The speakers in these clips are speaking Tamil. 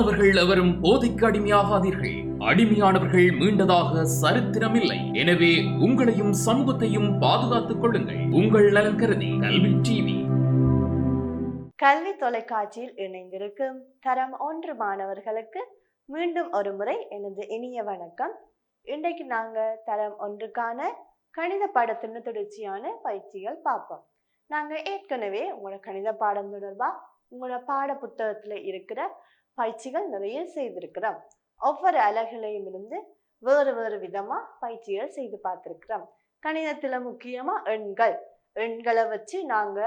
மாணவர்கள் எவரும் போதைக்கு அடிமையாகாதீர்கள். அடிமையானவர்கள் மீண்டதாக சரித்திரமில்லை. எனவே உங்களையும் சமூகத்தையும் பாதுகாத்துக் கொள்ளுங்கள். உங்கள் நலன் கருதி கல்வி டிவி. கல்வி தொலைக்காட்சியில் இணைந்திருக்கும் தரம் 1 மாணவர்களுக்கு மீண்டும் ஒரு முறை எனது இனிய வணக்கம். இன்றைக்கு நாங்க தரம் 1க்கான கணித பாடத்தின் தொடர்ச்சியான பயிற்சிகள் பார்ப்போம். நாங்க ஏற்கனவே உங்களோட கணித பாடம் தொடர்பா உங்களோட பாட புத்தகத்துல இருக்கிற பயிற்சிகள் நிறைய செய்திருக்கிறோம். ஒவ்வொரு அலகுலையும் இருந்து வேறு வேறு விதமா பயிற்சிகள் செய்து பார்த்திருக்கிறோம். கணிதத்துல முக்கியமா எண்களை வச்சு நாங்க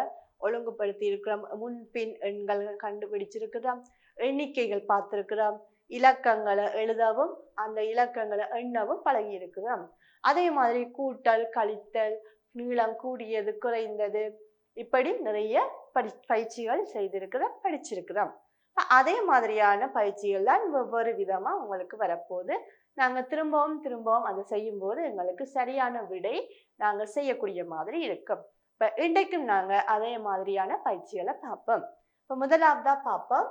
ஒழுங்குபடுத்தி இருக்கிறோம். முன்பின் எண்கள் கண்டுபிடிச்சிருக்கிறோம். எண்ணிக்கைகள் பார்த்திருக்கிறோம். இலக்கங்களை எழுதவும் அந்த இலக்கங்களை எண்ணவும் பழகி இருக்கிறோம். அதே மாதிரி கூட்டல், கழித்தல், நீளம் கூடியது, குறைந்தது, இப்படி நிறைய பயிற்சிகள் செய்திருக்கிறோம், படிச்சிருக்கிறோம். அதே மாதிரியான பயிற்சிகள் தான் ஒவ்வொரு விதமா உங்களுக்கு வரப்போகுது. நாங்க திரும்பவும் அதை செய்யும் போது எங்களுக்கு சரியான விடை நாங்க செய்யக்கூடிய மாதிரி இருக்கும். இப்ப இன்றைக்கும் நாங்க அதே மாதிரியான பயிற்சிகளை பார்ப்போம். இப்ப முதலாவதா பார்ப்போம்.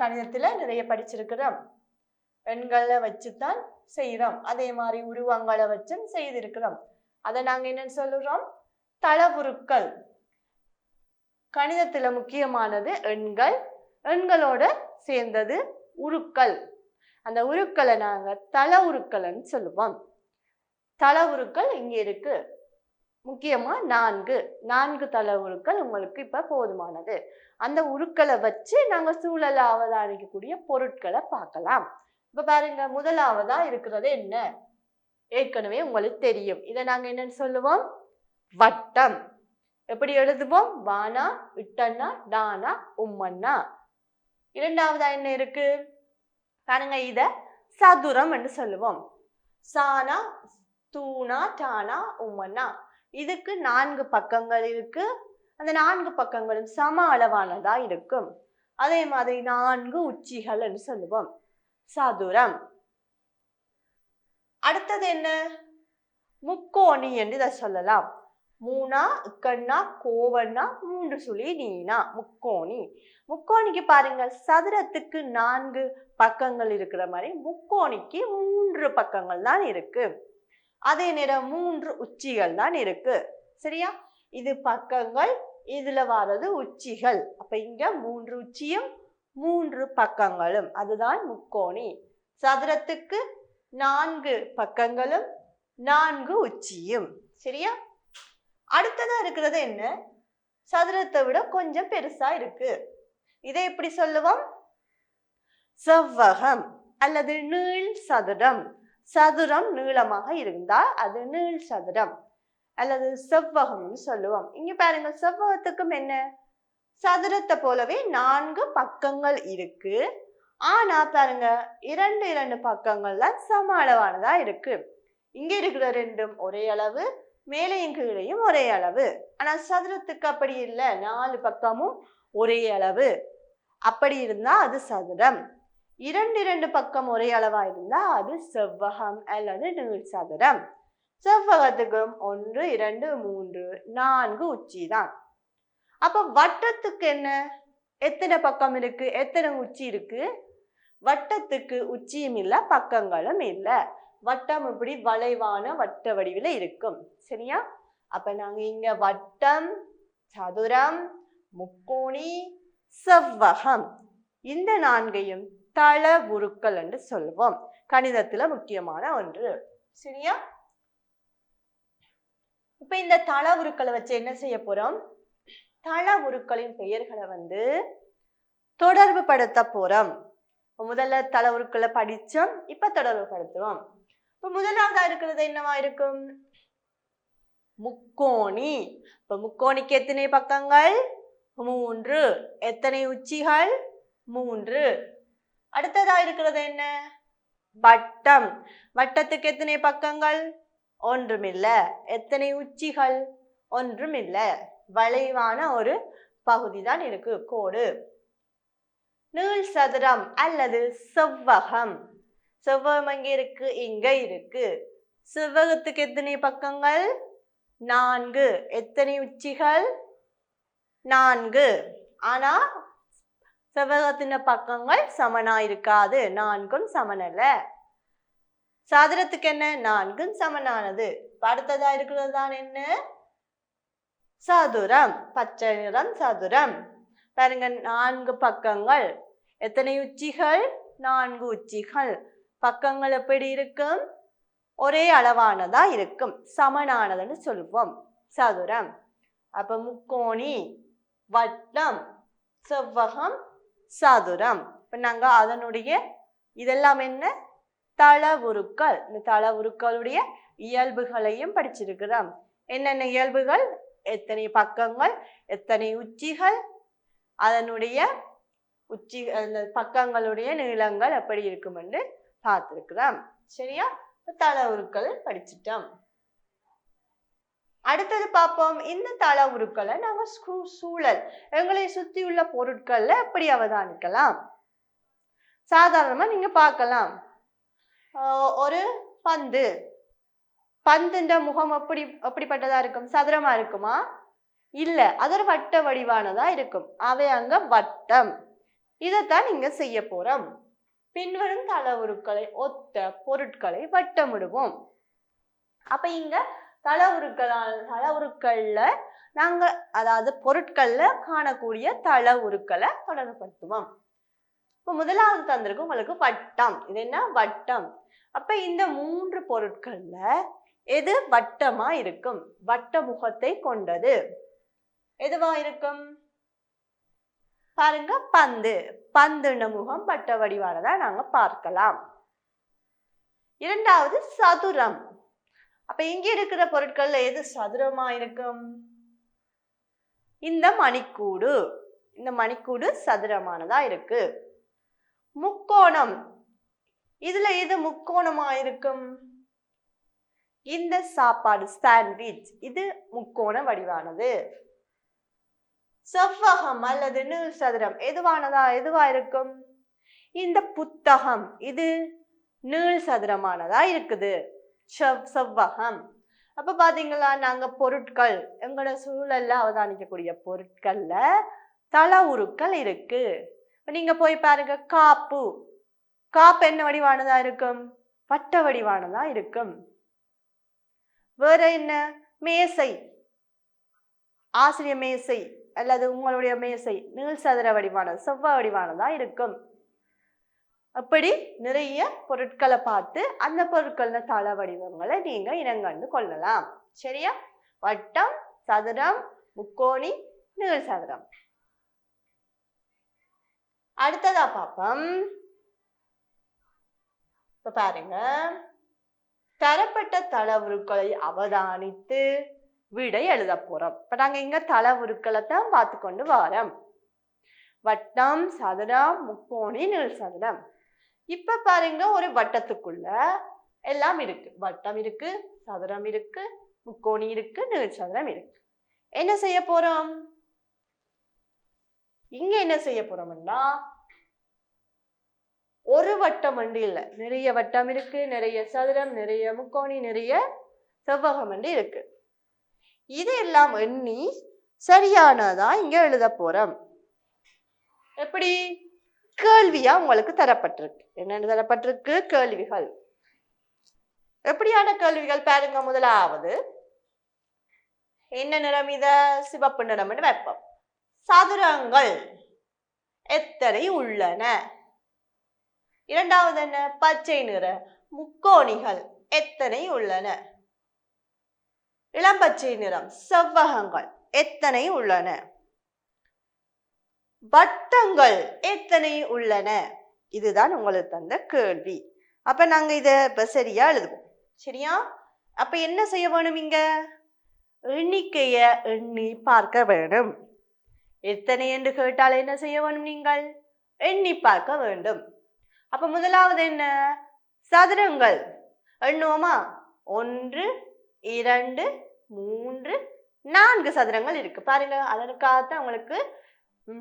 கணிதத்துல நிறைய படிச்சிருக்கிறோம். எண்களை வச்சுதான் செய்யறோம். அதே மாதிரி உருவங்களை வச்சும் செய்திருக்கிறோம். அதை நாங்க என்னன்னு சொல்லுறோம்? தளவுருக்கள். கணிதத்துல முக்கியமானது எண்கள், எண்களோட சேர்ந்தது உருக்கள். அந்த உருக்களை நாங்க தள உருக்கள்னு சொல்லுவோம். தள உருக்கள் இங்க இருக்கு. முக்கியமா 4 தள உருக்கள் உங்களுக்கு இப்ப போதுமானது. அந்த உருக்களை வச்சு நாங்க சூழலை அவதானிக்கக்கூடிய பொருட்களை பார்க்கலாம். இப்ப பாருங்க, முதலாவதா இருக்கிறது என்ன? ஏற்கனவே உங்களுக்கு தெரியும். இதை நாங்க என்னன்னு சொல்லுவோம்? வட்டம். எப்படி எழுதுவோம்? வானா, இட்டன்னா, டானா, உம்மன்னா. இரண்டாவதா என்ன இருக்கு பாருங்க, இத சதுரம் என்று சொல்லுவோம். சானா, தூணா, டானா, உம்மன்னா. இதுக்கு 4 பக்கங்கள் இருக்கு. அந்த 4 பக்கங்களும் சம அளவானதா இருக்கும். அதே மாதிரி 4 உச்சிகள் என்று சொல்லுவோம். சதுரம். அடுத்தது என்ன? முக்கோணி என்று இதை சொல்லலாம். மூணா, இக்கண்ணா, கோவண்ணா, 3 சுழி நீனா, முக்கோணி. முக்கோணிக்கு பாருங்க, சதுரத்துக்கு 4 பக்கங்கள் இருக்கிற மாதிரி முக்கோணிக்கு 3 பக்கங்கள் தான் இருக்கு. அதே நேரம் 3 உச்சிகள் தான் இருக்கு. சரியா? இது பக்கங்கள், இதுல வர்றது உச்சிகள். அப்ப இங்க 3 உச்சியும் 3 பக்கங்களும், அதுதான் முக்கோணி. சதுரத்துக்கு 4 பக்கங்களும் 4 உச்சியும். சரியா? அடுத்ததா இருக்கிறது என்ன? சதுரத்தை விட கொஞ்சம் பெருசா இருக்கு. இதை எப்படி சொல்லுவோம்? செவ்வகம் அல்லது நீள் சதுரம். சதுரம் நீளமாக இருந்தால் அது நீள் சதுரம் அல்லது செவ்வகம்னு சொல்லுவோம். இங்க பாருங்க, செவ்வகத்துக்கும் என்ன? சதுரத்தை போலவே 4 பக்கங்கள் இருக்கு. ஆனா பாருங்க, 2 பக்கங்கள் தான் சம அளவானதா இருக்கு. இங்க இருக்கிற ரெண்டும் ஒரே அளவு, மேலையும் கீழையும் ஒரே அளவு. ஆனா சதுரத்துக்கு அப்படி இல்லை, 4 பக்கமும் ஒரே அளவு. அப்படி இருந்தா அது சதுரம். 2 பக்கம் ஒரே அளவா இருந்தா அது செவ்வகம் அல்லது நீள் சதுரம். செவ்வகத்துக்கும் 1, 2, 3, 4 உச்சி தான். அப்ப வட்டத்துக்கு என்ன? எத்தனை பக்கம் இருக்கு, எத்தனை உச்சி இருக்கு? வட்டத்துக்கு உச்சியும் இல்லை, பக்கங்களும் இல்லை. வட்டம் இப்படி வளைவான வட்ட வடிவில இருக்கும். சரியா? அப்ப நாங்க இங்க வட்டம், சதுரம், முக்கோணி, செவ்வகம், இந்த 4ஐயும் தள உருக்கள் என்று சொல்லுவோம். கணிதத்துல முக்கியமான ஒன்று. சரியா? இப்ப இந்த தள உருக்களை வச்சு என்ன செய்ய போறோம்? தள உருக்களின் பெயர்களை தொடர்பு படுத்த போறோம். முதல்ல தள உருக்களை படிச்சோம், இப்ப தொடர்பு படுத்துவோம். இப்ப முதலாவதா இருக்கிறது என்னவா இருக்கும்? முக்கோணி. இப்ப முக்கோணிக்கு எத்தனை பக்கங்கள்? 3. எத்தனை உச்சிகள்? 3. அடுத்ததா இருக்கிறது என்ன? வட்டம். வட்டத்துக்கு எத்தனை பக்கங்கள்? ஒன்றுமில்ல. எத்தனை உச்சிகள்? ஒன்றுமில்ல. வளைவான ஒரு பகுதி தான் இருக்கு, கோடு. நீள் சதுரம் அல்லது செவ்வகம். செவ்வகம் எங்க இருக்கு? இங்க இருக்கு. செவ்வகத்துக்கு எத்தனை பக்கங்கள்? 4. எத்தனை உச்சிகள்? 4. ஆனா செவ்வகத்தின் பக்கங்கள் சமனா இருக்காது, 4ம் சமனல்ல. சதுரத்துக்கு என்ன, 4ம் சமனானது. அடுத்ததா இருக்கிறது தான் என்ன, சதுரம். பச்சை நிறம் சதுரம். பாருங்க, 4 பக்கங்கள், எத்தனை உச்சிகள், 4 உச்சிகள். பக்கங்கள் எப்படி இருக்கும், ஒரே அளவானதா இருக்கும், சமனானதுன்னு சொல்லுவோம் சதுரம். அப்ப முக்கோணி, வட்டம், செவ்வகம், சதுரம். இப்ப நாங்க அதனுடைய இதெல்லாம் என்ன, தளவுருக்கள். இந்த தளவுருக்களுடைய இயல்புகளையும் படிச்சிருக்கிறோம். என்னென்ன இயல்புகள், எத்தனை பக்கங்கள், எத்தனை உச்சிகள், அதனுடைய உச்சி அந்த பக்கங்களுடைய நீளங்கள் எப்படி இருக்கும் என்று பார்த்திருக்கிறோம். சரியா, தளவுருக்கள் படிச்சிட்டோம். அடுத்தது பார்ப்போம். இந்த தளவுருக்களை நாங்க சூழல், எங்களை சுற்றியுள்ள பொருட்கள்ல எப்படி அவதானிக்கலாம். சாதாரணமா நீங்க பார்க்கலாம், ஒரு பந்து, பந்துன்ற முகம் எப்படிப்பட்டதா இருக்கும், சதுரமா இருக்குமா, இல்ல, அது ஒரு வட்ட வடிவானதா இருக்கும். அவை அங்க வட்டம். இதைத்தான் இங்க செய்ய போறோம். பின்வரும் தளவுருக்களை ஒத்த பொருட்களை வட்டமிடுவோம். அப்ப இங்க தளவுருக்கள்ல நாங்க, அதாவது பொருட்கள்ல காணக்கூடிய தளவுருக்களை தொடர்புபடுத்துவோம். இப்ப முதலாவது தந்திருக்கு உங்களுக்கு வட்டம். இது என்ன, வட்டம். அப்ப இந்த 3 பொருட்கள்ல எது வட்டமா இருக்கும், வட்ட முகத்தை கொண்டது எதுவா இருக்கும், பாருங்க, பந்து. பந்துன முகம் வட்ட வடிவானதா நாங்க பார்க்கலாம். இரண்டாவது சதுரம். அப்ப இங்க இருக்கிற பொருட்கள்ல எது சதுரமா இருக்கும், இந்த மணிக்கூடு. இந்த மணிக்கூடு சதுரமானதா இருக்கு. முக்கோணம், இதுல எது முக்கோணமா இருக்கும், இந்த சாப்பாடு சாண்ட்விச், இது முக்கோண வடிவானது. செவ்வகம் அல்லது நீள் சதுரம் எதுவா இருக்கும், இந்த புத்தகம், இது நீள் சதுரமானதா இருக்குது, செவ்வகம். அப்ப பாத்தீங்களா, நாங்க பொருட்கள், எங்களோட சூழல்ல அவதானிக்கக்கூடிய பொருட்கள்ல தளவுருக்கள் இருக்கு. நீங்க போய் பாருங்க, காப்பு. காப்பு என்ன வடிவானதா இருக்கும், வட்ட வடிவானதா இருக்கும். வேற என்ன, மேசை, ஆசிரியர் மேசை அல்லது உங்களுடைய மேசை நீள் சதுர வடிவானது, செவ்வக வடிவானதா இருக்கும். அப்படி நிறைய பொருட்களை பார்த்து அந்த பொருட்கள தள வடிவங்களை நீங்க இனங்கண்டு கொள்ளலாம். சரியா, வட்டம், சதுரம், முக்கோணி, நீள் சதுரம். அடுத்ததா பாப்போம். இப்ப பாருங்க, தரப்பட்ட தளவுருக்களை அவதானித்து விடை எழுத போறோம். இப்ப நாங்க இங்க தளவுருக்களை தான் பார்த்து கொண்டு வரோம். வட்டம், சதுரம், முக்கோணி, நீள் சதுரம். இப்ப பாருங்க, ஒரு வட்டத்துக்குள்ள எல்லாம் இருக்கு. வட்டம் இருக்கு, சதுரம் இருக்கு, முக்கோணி இருக்கு, நீள் சதுரம் இருக்கு. என்ன செய்ய போறோம், இங்க என்ன செய்ய போறோம்னா, ஒரு வட்டம் வந்து இல்ல, நிறைய வட்டம் இருக்கு, நிறைய சதுரம், நிறைய முக்கோணி, நிறைய செவ்வகம் வந்து இருக்கு. இதெல்லாம் எண்ணி சரியானதா இங்க எழுத போறோம். எப்படி, கேள்வியா உங்களுக்கு தரப்பட்டிருக்கு. என்னென்ன தரப்பட்டிருக்கு, கேள்விகள். எப்படியான கேள்விகள் பாருங்க. முதலாவது, என்ன நிறம், இத சிவப்பு நிறம் வைப்போம். சதுரங்கள் எத்தனை உள்ளன. இரண்டாவது என்ன, பச்சை நிற முக்கோணிகள் எத்தனை உள்ளன. இளம்பச்சை நிறம் செவ்வகங்கள் எத்தனை உள்ளன. வட்டங்கள் எத்தனை உள்ளன. இதுதான் உங்களுக்கு தந்த கேள்வி. அப்ப நாங்க இத இப்ப சரியா எழுதுவோம். சரியா, அப்ப என்ன செய்ய வேணும், இங்க எண்ணிக்கைய எண்ணி பார்க்க வேணும். எத்தனை என்று கேட்டால் என்ன செய்ய வேணும், நீங்கள் எண்ணி பார்க்க வேண்டும். அப்ப முதலாவது என்ன, சதுரங்கள் எண்ணுவோமா. 1 2 3 4 சதுரங்கள் இருக்கு பாருங்க. அதற்காகத்தான் உங்களுக்கு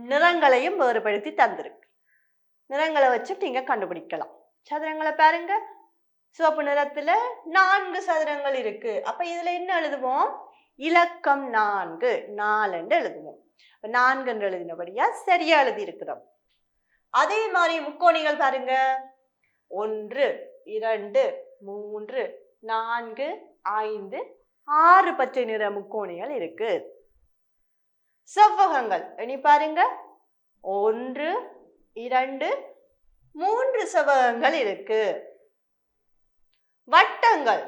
நிறங்களையும் வேறுபடுத்தி தந்திருக்கு. நிறங்களை வச்சு நீங்க கண்டுபிடிக்கலாம். சதுரங்களை பாருங்க, சிவப்பு நிறத்துல 4 சதுரங்கள் இருக்கு. அப்ப இதுல என்ன எழுதுவோம், இலக்கம் 4 என்று எழுதுவோம். 4 என்று எழுதினபடியா சரியா எழுதி இருக்கிறோம். அதே மாதிரி முக்கோணிகள் பாருங்க, 1 2 3 4 5 6 பச்சை நிற முக்கோணிகள் இருக்கு. செவ்வகங்கள் எண்ணி பாருங்க, 1 2 3 செவ்வகங்கள் இருக்கு. வட்டங்கள்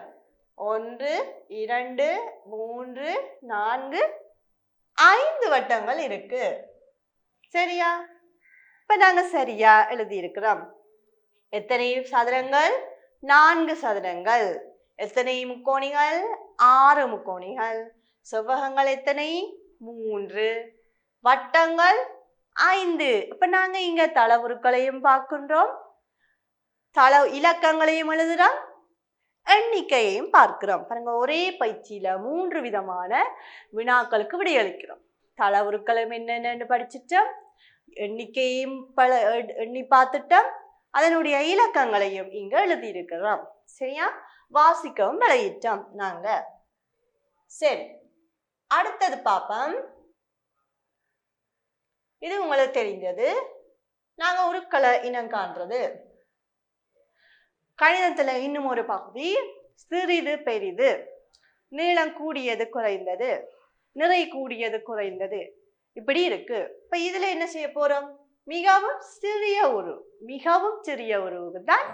1 2 3 4 5 வட்டங்கள் இருக்கு. சரியா? இப்ப நாங்க சரியா எழுதி இருக்கிறோம். எத்தனை சதுரங்கள்? 4 சதுரங்கள். எத்தனை முக்கோணிகள்? 6 முக்கோணிகள். செவ்வகங்கள் எத்தனை? 3. வட்டங்கள் 5. இப்ப நாங்க இங்க தளவுருக்களையும் பார்க்கின்றோம், இலக்கங்களையும் எழுதுறோம், எண்ணிக்கையையும் பார்க்கிறோம். பாருங்க, ஒரே பயிற்சியில 3 விதமான வினாக்களுக்கு விடையளிக்கிறோம். தளவுருக்களும் என்னென்னு படிச்சுட்டோம், எண்ணிக்கையும் எண்ணி பார்த்துட்டோம், அதனுடைய இலக்கங்களையும் இங்க எழுதி இருக்கிறோம். சரியா? வாசிக்கவும் விளையிட்டோம் நாங்க. சரி, அடுத்தது பாப்போம். இது உங்களுக்கு தெரிந்தது. நாங்க உருக்களை இனம் காண்றது. கணிதத்துல இன்னும் ஒரு பகுதி, சிறிது பெரிது, நீளம் கூடியது குறைந்தது, நிறை கூடியது குறைந்தது, இப்படி இருக்கு. இப்ப இதுல என்ன செய்ய போறோம்? மிகவும் சிறிய உருவுக்கு தான்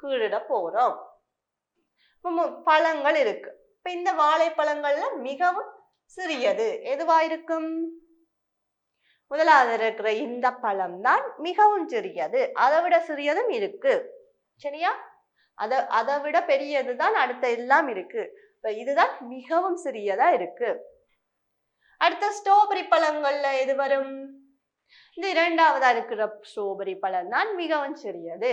கீழிட போறோம். பழங்கள் இருக்கு. இப்ப இந்த வாழைப்பழங்கள்ல மிகவும் சிறியது எதுவா இருக்கும்? முதலாவது இருக்கிற இந்த பழம் தான் மிகவும் சிறியது. அதை விட சிறியதும் இருக்கு. சரியா? அதை விட பெரியதுதான் அடுத்த எல்லாம் இருக்கு. இப்ப இதுதான் மிகவும் சிறியதா இருக்கு. அடுத்த ஸ்ட்ராபெரி பழங்கள்ல எது வரும்? இந்த இரண்டாவதா இருக்கிற ஸ்ட்ராபெரி பழம் தான் மிகவும் சிறியது.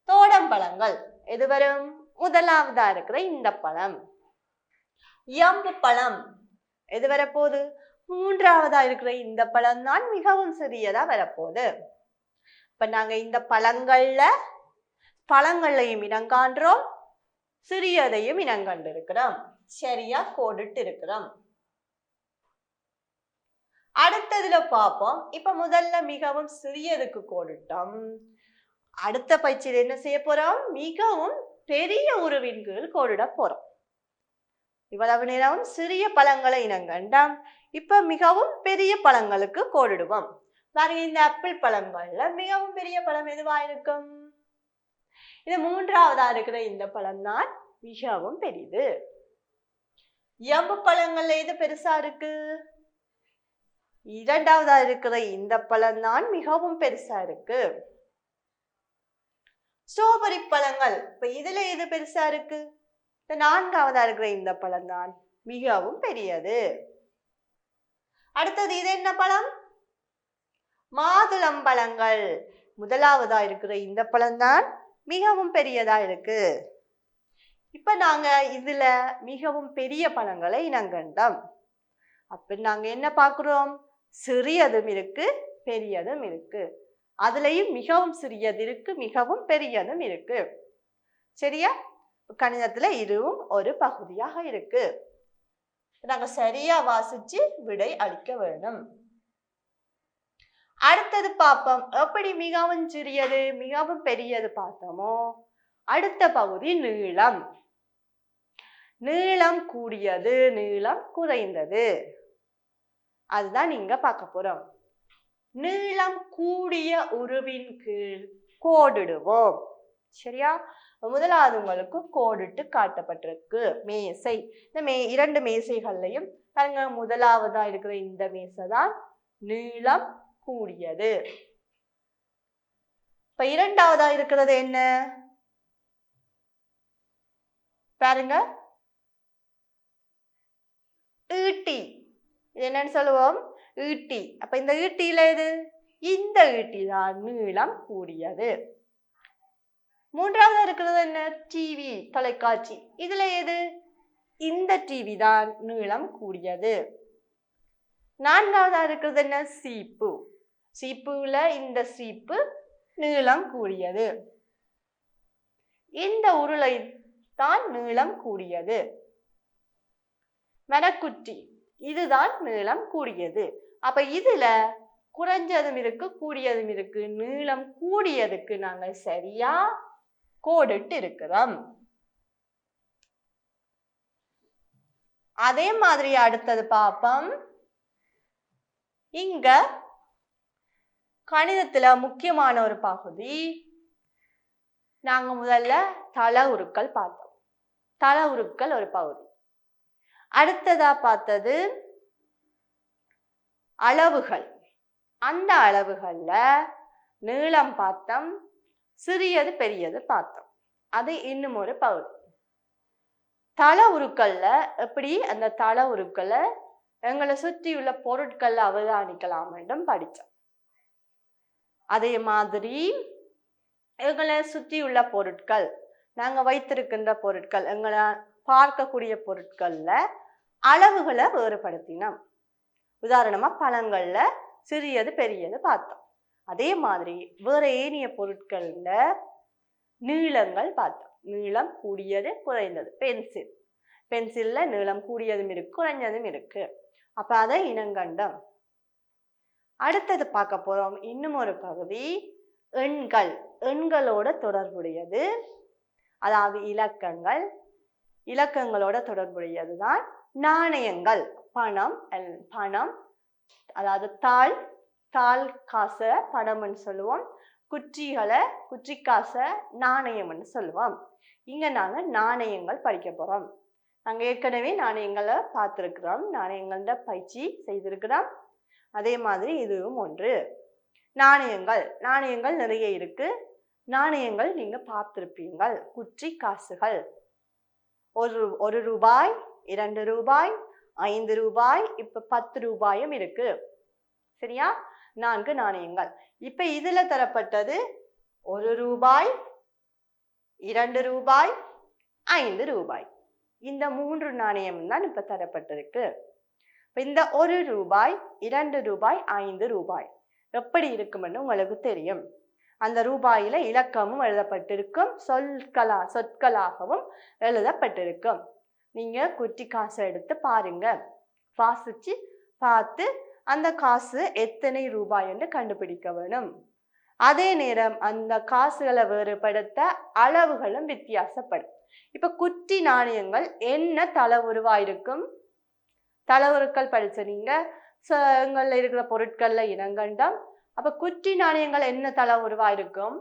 தோடம் பழங்கள் எது வரும்? முதலாவதா இருக்கிற இந்த பழம். எம்பு பழம் எது வரப்போகுது? மூன்றாவதா இருக்கிற இந்த பழம் தான் மிகவும் சிறியதா வரப்போகுது. இப்ப நாங்க இந்த பழங்களையும் இனங்காண்றோம், சிறியதையும் இனங்கண்டு இருக்கிறோம். சரியா கோடிட்டு இருக்கிறோம். அடுத்ததுல பார்ப்போம். இப்ப முதல்ல மிகவும் சிறியதுக்கு கோடிட்டோம். அடுத்த பயிற்சியில் என்ன செய்ய போறோம்? மிகவும் பெரிய உருவின் கீழ் கோடிட போறோம். இவ்வளவு நேரம் சிறிய பழங்களை இனங்கண்டாம், இப்ப மிகவும் பெரிய பழங்களுக்கு கோடிடுவோம். பாருங்க, இந்த ஆப்பிள் பழங்கள்ல மிகவும் பெரிய பழம் எதுவா இருக்கும்? இது மூன்றாவதா இருக்கிற இந்த பழம் தான் மிகவும் பெரிது. எம்பு பழங்கள்ல எது பெருசா இருக்கு? இரண்டாவதா இருக்கிற இந்த பழம் தான் மிகவும் பெருசா இருக்கு. ஸ்ட்ராபெரி பழங்கள் இப்ப இதுல எது பெருசா இருக்கு? இந்த நான்காவதா இருக்கிற இந்த பழம் தான் மிகவும் பெரியது. அடுத்தது இது என்ன பழம்? மாதுளம் பழங்கள். முதலாவதா இருக்கிற இந்த பழம் தான் மிகவும் பெரியதா இருக்கு. இப்ப நாங்க இதுல மிகவும் பெரிய பழங்களை இனங்கண்டோம். அப்ப நாங்க என்ன பார்க்கிறோம்? சிறியதும் இருக்கு, பெரியதும் இருக்கு. அதுலயும் மிகவும் சிறியது இருக்கு, மிகவும் பெரியதும் இருக்கு. சரியா? கணிதத்துல இதுவும் ஒரு பகுதியாக இருக்கு. நாங்க சரியா வாசிச்சு விடை அளிக்க வேண்டும். அடுத்தது பார்ப்போம். எப்படி மிகவும் சிறியது மிகவும் பெரியது பார்த்தோமோ, அடுத்த பகுதி நீளம். நீளம் கூடியது, நீளம் குறைந்தது, அதுதான் நீங்க பார்க்க போறோம். நீளம் கூடிய உருவின் கீழ் கோடிடுவோம். சரியா? முதலாவது உங்களுக்கு கோடிட்டு காட்டப்பட்டிருக்கு மேசை. இந்த இரண்டு மேசைகள்லையும் பாருங்க, முதலாவதா இருக்கிற இந்த மேசை தான் நீளம் கூடியது. இப்ப இரண்டாவதா இருக்கிறது என்ன பாருங்க? ஈட்டி. இது என்னன்னு சொல்லுவோம்? ஈட்டி. அப்ப இந்த ஈட்டியில எது? இந்த ஈட்டி தான் நீளம் கூடியது. மூன்றாவது இருக்கிறது என்ன? டிவி, தொலைக்காட்சி. இதுல எது? இந்த டிவி தான் நீளம் கூடியது. நான்காவதா இருக்கிறது என்ன? சீப்பு. சீப்புல இந்த சீப்பு நீளம் கூடியது. இந்த உருளை தான் நீளம் கூடியது. மரக்குற்றி, இதுதான் நீளம் கூடியது. அப்ப இதுல குறைஞ்சதும் இருக்கு, கூடியதும் இருக்கு. நீளம் கூடியதுக்கு நாங்கள் சரியா கோடிட்டு இருக்கிறோம். அதே மாதிரி அடுத்தது பார்ப்போம். இங்க கணிதத்துல முக்கியமான ஒரு பகுதி, நாங்க முதல்ல தள உருக்கள் பார்த்தோம். தள உருக்கள் ஒரு பகுதி. அடுத்ததா பார்த்தது அளவுகள். அந்த அளவுகள்ல நீளம் பார்த்தோம், சிறியது பெரியது பார்த்தோம். அது இன்னும் ஒரு பகுதி. தள உருக்கள்ல எப்படி அந்த தள உருக்களை எங்களை சுற்றியுள்ள பொருட்கள் அவதானிக்கலாம் என்றும் படித்தோம். அதே மாதிரி எங்களை சுற்றியுள்ள பொருட்கள், நாங்க வைத்திருக்கின்ற பொருட்கள், எங்களை பார்க்கக்கூடிய பொருட்கள்ல அளவுகளை வேறுபடுத்தினோம். உதாரணமா பழங்கள்ல சிறியது பெரியது பார்த்தோம். அதே மாதிரி வேற ஏனைய பொருட்கள்ல நீளங்கள் பார்த்தோம். நீளம் கூடியது குறைந்தது. பென்சில்ல நீளம் கூடியதும் இருக்கு, குறைஞ்சதும் இருக்கு. அப்ப அதை இனங்கண்டம். அடுத்தது பார்க்க போறோம் இன்னும் ஒரு பகுதி, எண்கள். எண்களோட தொடர்புடையது, அதாவது இலக்கங்கள். இலக்கங்களோட தொடர்புடையதுதான் நாணயங்கள். பணம் அதாவது தாள் காசை பணம்னு சொல்லுவோம். குற்றி காசை நாணயம்னு சொல்லுவோம். இங்க நாங்க நாணயங்கள் படிக்க போறோம். நாங்க ஏற்கனவே நாணயங்களை பார்த்திருக்கிறோம், நாணயங்கள பயிற்சி செய்திருக்கிறோம். அதே மாதிரி இதுவும் ஒன்று. நாணயங்கள் நிறைய இருக்கு. நாணயங்கள் நீங்க பார்த்திருப்பீங்கள். குற்றி காசுகள், ஒரு ரூபாய், 2 ரூபாய், 5 ரூபாய், இப்ப 10 ரூபாயும் இருக்கு. சரியா? 4 நாணயங்கள். இப்ப இதுல தரப்பட்டது 1 ரூபாய், 2 ரூபாய், 5 ரூபாய். இந்த 3 நாணயம் தான் இப்ப தரப்பட்டிருக்கு. இந்த 1 ரூபாய், 2 ரூபாய், 5 ரூபாய் எப்படி இருக்கும்னு உங்களுக்கு தெரியும். அந்த ரூபாயில இலக்கமும் எழுதப்பட்டிருக்கும், சொற்களாகவும் எழுதப்பட்டிருக்கும். நீங்க குட்டி காசை எடுத்து பாருங்க, வாசிச்சு பார்த்து அந்த காசு எத்தனை ரூபாய் என்று கண்டுபிடிக்க வேணும். அதே நேரம் அந்த காசுகளை வேறுபடுத்த அளவுகளும் வித்தியாசப்படும். இப்ப குட்டி நாணயங்கள் என்ன தளவுருவாயிருக்கும்? தளவுருக்கள் படிச்ச நீங்க எங்கள்ல இருக்கிற பொருட்கள்ல இனங்கண்டம். அப்ப குட்டி நாணயங்கள் என்ன தளவுருவாயிருக்கும்?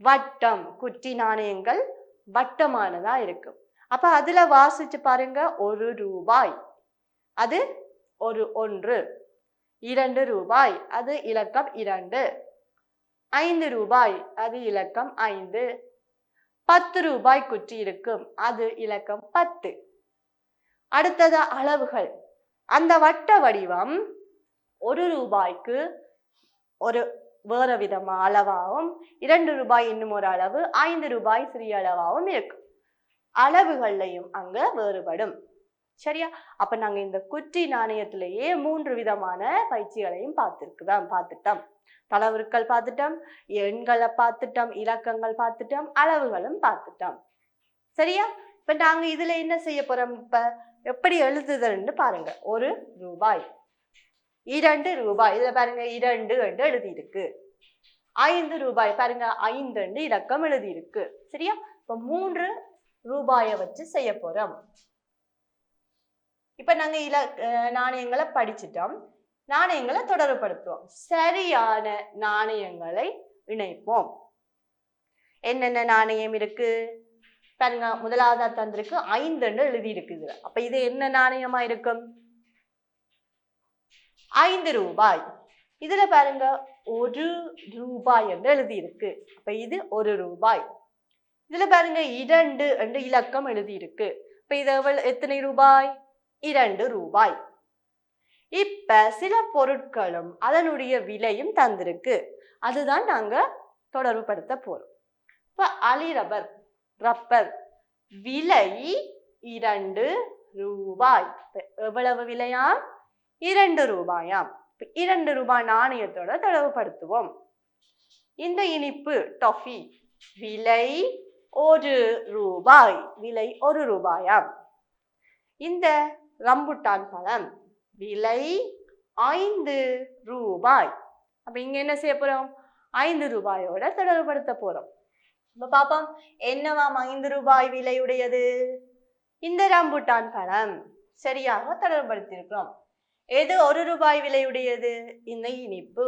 வட்டம். குட்டி நாணயங்கள் வட்டமானதா இருக்கும். அப்ப அதுல வாசிச்சு பாருங்க. 1 ரூபாய் அது ஒரு 1, 2 ரூபாய் அது இலக்கம் 2, 5 ரூபாய் அது இலக்கம் 5, 10 ரூபாய் குற்றி இருக்கும், அது இலக்கம் 10. அடுத்தது அளவுகள். அந்த வட்ட வடிவம் 1 ரூபாய்க்கு ஒரு வேற விதமா அளவாகவும், 2 ரூபாய் இன்னும் ஒரு அளவு, 5 ரூபாய் சிறிய அளவாகவும் இருக்கும். அளவுகள்லையும் அங்க வேறுபடும். சரியா? அப்ப நாங்க இந்த குட்டி நாணயத்திலேயே 3 விதமான பயிற்சிகளையும் பார்த்துட்டோம். தளவுருக்கள் பார்த்துட்டோம், எண்களை பார்த்துட்டோம், இலக்கங்கள் பார்த்துட்டோம், அளவுகளும் பார்த்துட்டோம். சரியா? இப்ப நாங்க இதுல என்ன செய்ய போறோம்? இப்ப எப்படி எழுதுதல்னு பாருங்க. 1 ரூபாய், 2 ரூபாய், இதுல பாருங்க 2 என்று எழுதி இருக்கு. 5 ரூபாய் பாருங்க 5 என்று இலக்கம் எழுதி இருக்கு. சரியா? இப்ப 3 ரூபாயை வச்சு செய்ய போறோம். இப்ப நாங்க நாணயங்களை படிச்சுட்டோம். நாணயங்களை தொடர்புபடுத்துவோம். சரியான நாணயங்களை இணைப்போம். என்னென்ன நாணயம் இருக்கு பாருங்க. முதலாவதா தந்திருக்கு 5 என்று எழுதி இருக்குது. அப்ப இது என்ன நாணயமா இருக்கும்? 5 ரூபாய். இதுல பாருங்க 1 ரூபாய் என்று எழுதி இருக்கு. அப்ப இது 1 ரூபாய். இதுல பாருங்க 2 என்று இலக்கம் எழுதி இருக்கு. இப்ப இது எத்தனை ரூபாய்? 2 ரூபாய். இப்ப சில பொருட்களும் அதனுடைய விலையும் தந்திருக்கு. அதுதான் நாங்க தொடர்புபடுத்த போறோம். இப்ப அலி ரப்பர் விலை 2 ரூபாய். எவ்வளவு விலையாம்? 2 ரூபாயாம். 2 ரூபாய் நாணயத்தோட தொடர்புபடுத்துவோம். இந்த இனிப்பு டாஃபி விலை 1 ரூபாய். விலை 1 ரூபாயாம். இந்த ரம்புட்டான் பழம் விலை 5 ரூபாய். அப்ப இங்க என்ன செய்ய போறோம்? 5 ரூபாயோட தொடர்புபடுத்த போறோம். இப்ப பாப்போம், என்னவாம் 5 ரூபாய் விலையுடையது? இந்த ரம்புட்டான் பழம். சரியாக தொடர்புபடுத்தி இருக்கிறோம். எது 1 ரூபாய் விலையுடையது? இந்த இனிப்பு.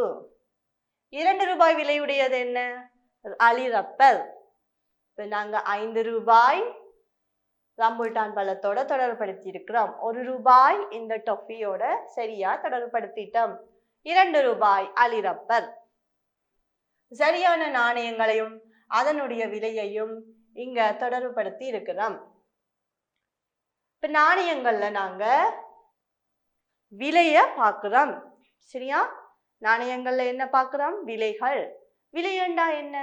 2 ரூபாய் விலையுடையது என்ன? அலிரப்பல். இப்ப நாங்க 5 ரூபாய் ரம்புட்டான் பழத்தோட தொடர்புபடுத்தி இருக்கிறோம். 1 ரூபாய் இந்த டொஃபியோட சரியா தொடர்புபடுத்திட்டோம். 2 ரூபாய் அலிரப்பர். சரியான நாணயங்களையும் அதனுடைய விலையையும் இங்க தொடர்புபடுத்தி இருக்கிறோம். இப்ப நாணயங்கள்ல நாங்க விலைய பார்க்கிறோம். சரியா? நாணயங்கள்ல என்ன பார்க்கிறோம்? விலைகள். விலையண்டா என்ன?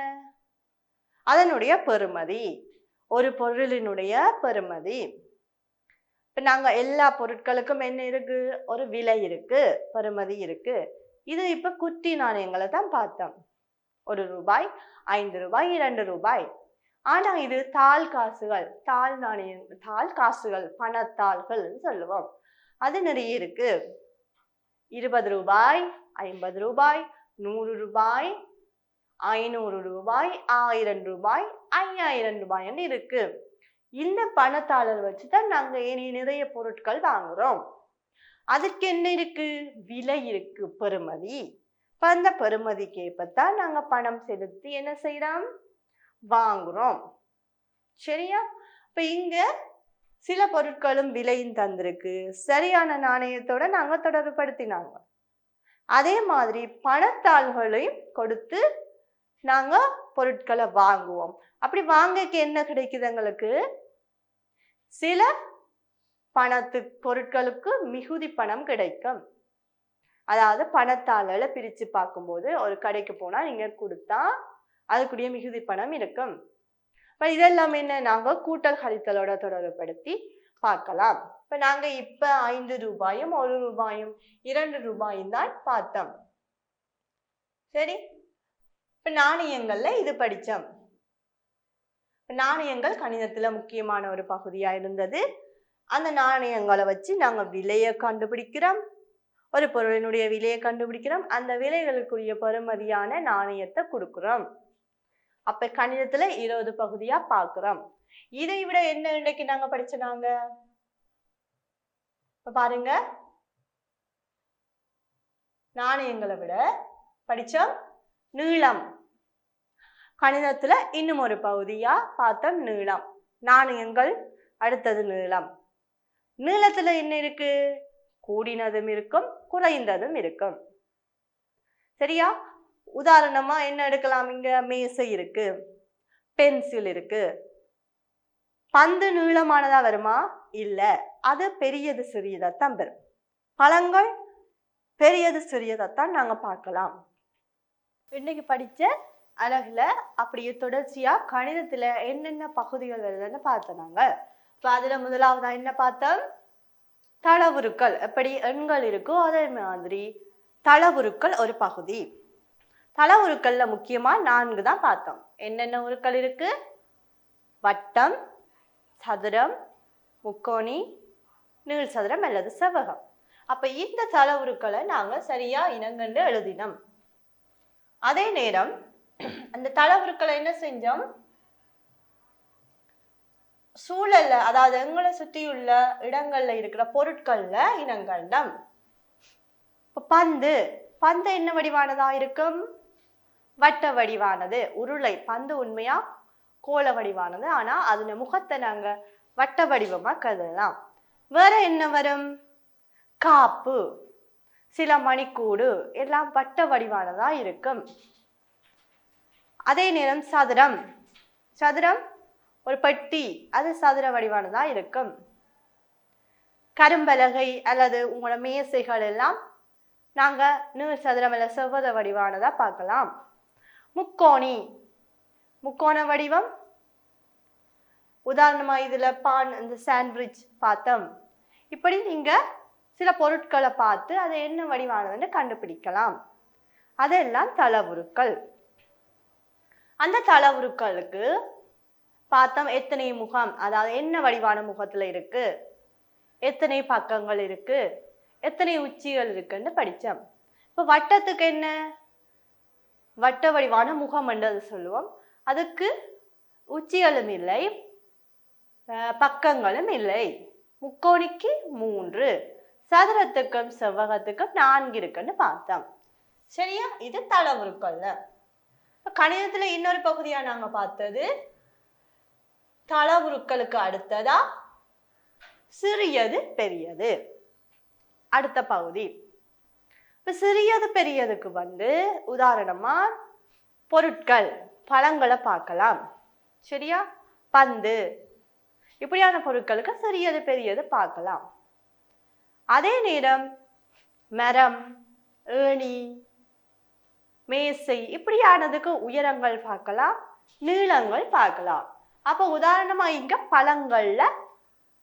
அதனுடைய பெறுமதி, ஒரு பொருளினுடைய பெறுமதி. இப்ப நாங்க எல்லா பொருட்களுக்கும் என்ன இருக்கு? ஒரு விலை இருக்கு, பெறுமதி இருக்கு. இது இப்ப குட்டி நாணயங்களை தான் பார்த்தோம். 1 ரூபாய், 5 ரூபாய், 2 ரூபாய். ஆனா இது தாள் காசுகள், தாள் நாணயங்கள், தாள் காசுகள், பணத்தாள்கள் சொல்லுவோம். அது நிறைய இருக்கு. 20 ரூபாய், 50 ரூபாய், 100 ரூபாய், 500 ரூபாய், 1000 ரூபாய், 5000 ரூபாய் இருக்கு. இந்த பணத்தாளர் வச்சுதான் நாங்க நிறைய பொருட்கள் வாங்குறோம். அதுக்கு என்ன இருக்கு? விலை இருக்கு, பெறுமதி. இப்ப அந்த பெறுமதிக்கு ஏற்பத்தான் நாங்க பணம் செலுத்தி என்ன செய்யறோம்? வாங்குறோம். சரியா? இப்ப இங்க சில பொருட்களும் விலையும் தந்திருக்கு. சரியான நாணயத்தோட நாங்க தொடர்புபடுத்தினாங்க. அதே மாதிரி பணத்தாள்களையும் கொடுத்து நாங்க பொருட்களை வாங்குவோம். அப்படி வாங்கக்கு என்ன கிடைக்குது எங்களுக்கு? சில பொருட்களுக்கு மிகுதி பணம் கிடைக்கும். அதாவது பணத்தாளர்களை பிரிச்சு பார்க்கும்போது ஒரு கடைக்கு போனா நீங்க கொடுத்தா அதுக்குரிய மிகுதி பணம் இருக்கும். இப்ப இதெல்லாம் என்ன? நாங்க கூட்டல் கழித்தலோட தொடர்புபடுத்தி பார்க்கலாம். இப்ப நாங்க இப்ப 5 ரூபாயும் 1 ரூபாயும் 2 ரூபாயும் தான் பார்த்தோம். சரி, இப்ப நாணயங்கள்ல இது படிச்சோம். நாணயங்கள் கணிதத்துல முக்கியமான ஒரு பகுதியா இருந்தது. அந்த நாணயங்களை வச்சு நாங்க விலையை கண்டுபிடிக்கிறோம். ஒரு பொருளினுடைய விலையை கண்டுபிடிக்கிறோம். அந்த விலைகளுக்குரிய பெறுமதியான நாணயத்தை கொடுக்கிறோம். அப்ப கணிதத்துல 20 பகுதியா பார்க்கிறோம். இதை விட என்ன இன்னைக்கு நாங்க படிச்சோங்க? இப்ப பாருங்க, நாணயங்களை விட படிச்சோம் நீளம். கணிதத்துல இன்னும் ஒரு பகுதியா பார்த்தோம் நீளம். நாணயங்கள் அடுத்தது நீளம். நீளத்துல என்ன இருக்கு? கூடினதும் இருக்கும், குறைந்ததும் இருக்கும். சரியா? உதாரணமா என்ன எடுக்கலாம்? இங்க மேசை இருக்கு, பென்சில் இருக்கு. பந்து நீளமானதா வருமா? இல்ல, அது பெரியது சிறியதான் வரும். பழங்கள் பெரியது சிறியதான் நாங்க பார்க்கலாம். இன்னைக்கு படிச்ச அழகுல அப்படியே தொடர்ச்சியா கணிதத்துல என்னென்ன பகுதிகள் வருதுன்னு பார்த்தோம். இப்ப அதுல முதலாவதா என்ன பார்த்தோம்? தளவுருக்கள். எப்படி எண்கள் இருக்கோ அதே மாதிரி தளவுருக்கள் ஒரு பகுதி. தளவுருக்கள்ல முக்கியமா 4 தான் பார்த்தோம். என்னென்ன உருக்கள் இருக்கு? வட்டம், சதுரம், முக்கோணி, நீள் சதுரம் அல்லது செவ்வகம். அப்ப இந்த தளவுருக்களை நாங்க சரியா இனங்கண்டு எழுதினோம். அதே நேரம் அந்த தளவுருக்களை என்ன செஞ்சோம்? சூழல்ல, அதாவது எங்களை சுற்றியுள்ள இடங்கள்ல இருக்கிற பொருட்கள்ல இனங்கண்டம். பந்து, பந்து என்ன வடிவானதா இருக்கும்? வட்ட வடிவானது. உருளை பந்து உண்மையா கோள வடிவானது, ஆனா அதுல முகத்தை நாங்க வட்ட வடிவமா கருதலாம். வேற என்ன வரும்? காப்பு, சில மணிக்கூடு எல்லாம் வட்ட வடிவானதா இருக்கும். அதே நேரம் சதுரம், சதுரம் ஒரு பெட்டி, அது சதுர வடிவானதா இருக்கும். கரும்பலகை அல்லது உங்களோட மேசைகள் எல்லாம் நாங்க நீள் சதுரம் அல்ல செவ்வக வடிவானதா பார்க்கலாம். முக்கோணி, முக்கோண வடிவம். உதாரணமா இதுல இந்த சாண்ட்விச் பார்த்தோம். இப்படி நீங்க சில பொருட்களை பார்த்து அதை என்ன வடிவானதுன்னு கண்டுபிடிக்கலாம். அதெல்லாம் தளவுருக்கள். அந்த தளவுருக்களுக்கு பார்த்தோம் எத்தனை முகம், அதாவது என்ன வடிவான முகத்துல இருக்கு, எத்தனை பக்கங்கள் இருக்கு, எத்தனை உச்சிகள் இருக்குன்னு படித்தோம். இப்போ வட்டத்துக்கு என்ன? வட்ட வடிவான முகம் என்று சொல்லுவோம். அதுக்கு உச்சிகளும் இல்லை, பக்கங்களும் இல்லை. முக்கோணிக்கு 3, சதுரத்துக்கும் செவ்வகத்துக்கும் 4 இருக்குன்னு பார்த்தோம். சரியா? இது தளவுருக்கள்ல. கணிதத்துல இன்னொரு பகுதியா நாங்க பார்த்தது தளவுருக்களுக்கு அடுத்ததா சிறியது பெரியது. அடுத்த பகுதி இப்ப சிறியது பெரியதுக்கு உதாரணமா பொருட்கள், பழங்களை பார்க்கலாம். சரியா? பந்து, இப்படியான பொருட்களுக்கு சிறியது பெரியது பார்க்கலாம். அதே நேரம் மரம், ஏணி, மேசை இப்படியானதுக்கு உயரங்கள் பார்க்கலாம், நீளங்கள் பார்க்கலாம். அப்ப உதாரணமா இங்க பழங்கள்ல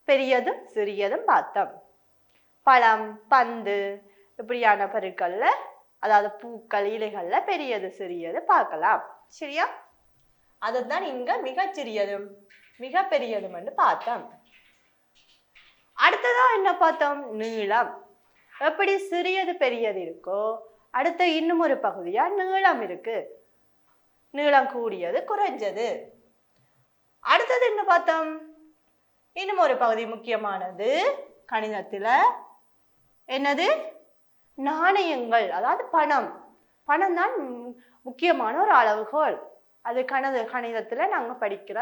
பெரியதும் சிறியதும் பார்த்தோம். பழம், பந்து இப்படியான பொருட்கள்ல, அதாவது பூக்கள், இலைகள்ல பெரியது சிறியது பார்க்கலாம். சரியா? அதுதான் இங்க மிகச்சிறியதும் மிக பெரியதும் என்று பார்த்தோம். அடுத்ததா என்ன பார்த்தோம்? நீளம். எப்படி சிறியது பெரியது இருக்கோ, அடுத்த இன்னும் ஒரு பகுதியா நீளம் இருக்கு. நீளம் கூடியது குறைஞ்சது. அடுத்தது என்ன பார்த்தோம்? இன்னும் ஒரு பகுதி முக்கியமானது கணிதத்துல. என்னது? நாணயங்கள், அதாவது பணம். பணம் தான் முக்கியமான ஒரு அளவுகோல். அது கணிதத்துல நாங்க படிக்கிற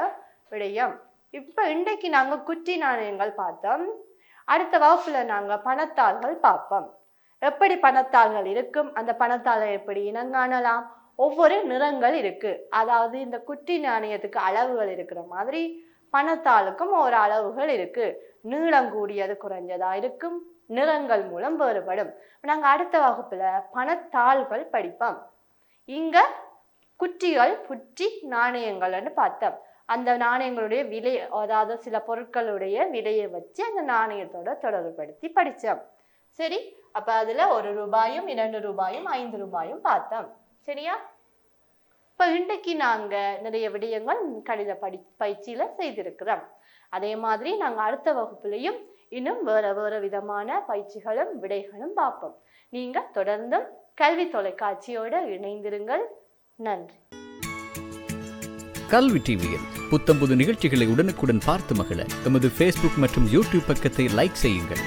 விடயம். இப்ப இன்றைக்கு நாங்க குட்டி நாணயங்கள் பார்த்தோம். அடுத்த வகுப்புல நாங்க பணத்தாள்கள் பார்ப்போம். எப்படி பணத்தாள்கள் இருக்கும், அந்த பணத்தாளை எப்படி இனங்காணலாம், ஒவ்வொரு நிறங்கள் இருக்கு. அதாவது இந்த குட்டி நாணயத்துக்கு அளவுகள் இருக்கிற மாதிரி பணத்தாளுக்கும் ஒரு அளவுகள் இருக்கு. நீளம் கூடியது குறைஞ்சதா இருக்கும், நிறங்கள் மூலம் வேறுபடும். நாங்க அடுத்த வகுப்புல பணத்தாள்கள் படிப்போம். இங்க குட்டிகள், புட்டி நாணயங்கள்னு பார்த்தோம். அந்த நாணயங்களுடைய விலை, அதாவது சில பொருட்களுடைய விலையை வச்சு அந்த நாணயத்தோட தொடர்புபடுத்தி படித்தோம். சரி? அப்ப அதுல 1 ரூபாயும் 2 ரூபாயும் 5 ரூபாயும் பார்த்தோம். சரியா? இப்ப இன்றைக்கு நாங்க நிறைய விடயங்கள் கணித பயிற்சியில செய்திருக்கிறோம். அதே மாதிரி நாங்க அடுத்த வகுப்புலையும் இன்னும் வேற வேற விதமான பயிற்சிகளும் விடைகளும் பார்ப்போம். நீங்க தொடர்ந்தும் கல்வி தொலைக்காட்சியோட இணைந்திருங்கள். நன்றி. கல்வி டிவியில் புத்தம்புது நிகழ்ச்சிகளை உடனுக்குடன் பார்த்து மகிழ எமது Facebook மற்றும் YouTube பக்கத்தை லைக் செய்யுங்கள்.